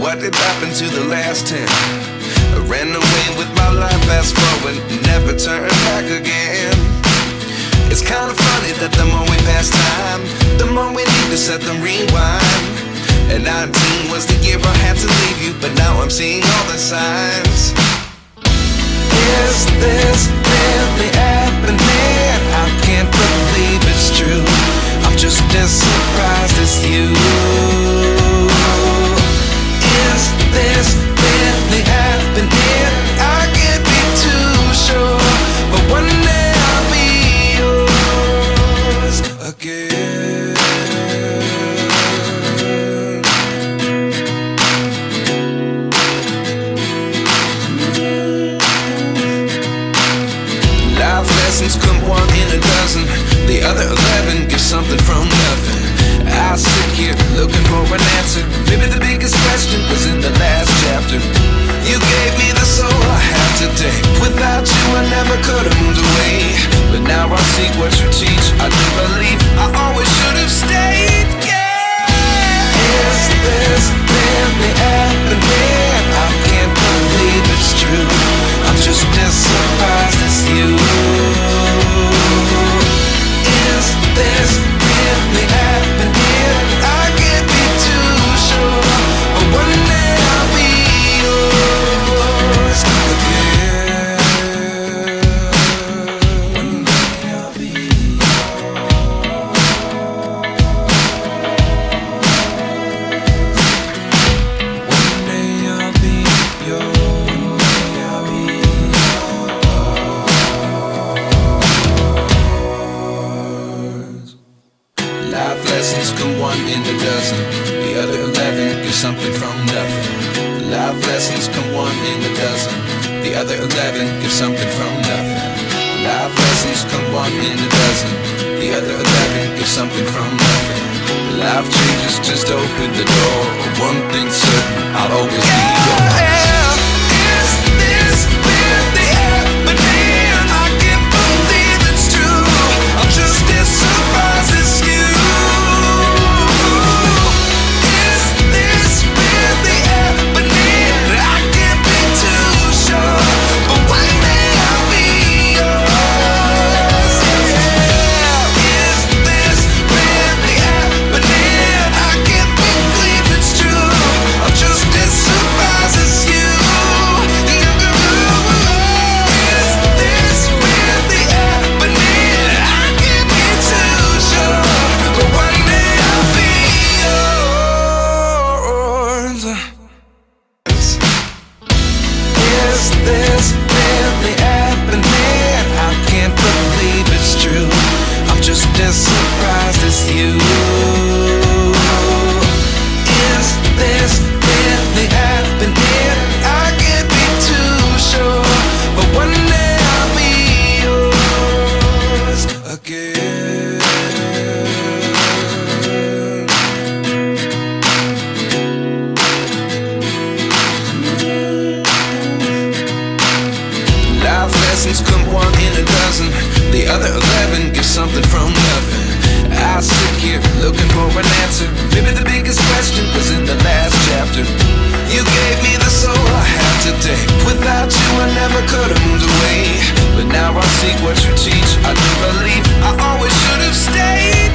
what did happen to the last 10? I ran away with my life, fast forward, never turn back again. It's kind of funny that the more we pass time, the more we need to set them rewind. And 19 was the year I had to leave you, but now I'm seeing all the signs. Is this really happening? I can't believe it's true. I'm just as surprised as you. Is this really happening? I can't be too sure, but one day I'll be yours again. Life lessons come one in a dozen. The other 11 give something from nothing. I sit here looking for an answer. Maybe the biggest question was in the last chapter. You gave me the soul I have today. Without you I never could have moved away. But now I see what you teach. I do believe I always should have stayed. Yeah. Is this really happening? I can't believe it's true. I'm just as surprised as you. Is this really happening? I can't be too sure, but one day I'll be yours again. One day I'll be yours. One day I'll be yours. Life lessons come one in a dozen. The other 11 give something from nothing. Life lessons come one in a dozen. The other 11 give something from nothing. Life lessons come one in a dozen. The other 11 give something from nothing. Life changes just open the door. One thing's certain, I'll always be yours. Is this really happening? I can't believe it's true. I'm just as surprised as you. Is this really happening? I can't be too sure, but one day I'll be yours. Yeah. Is this really happening? I can't believe it's true. I'm just as surprised as you. Is this really happening? I can't be too sure, but one day I'll be yours. Is this really happening? I can't believe it's true. I'm just as surprised as you. Is this really happening? I can't be too sure, but one day I'll be yours again. Life lessons come one in a dozen. The other 11 give something from nothing. I sit here looking for an answer. Maybe the biggest question was in the last chapter. You gave me the soul I have today. Without you I never could have moved away. But now I see what you teach. I do believe I always should have stayed.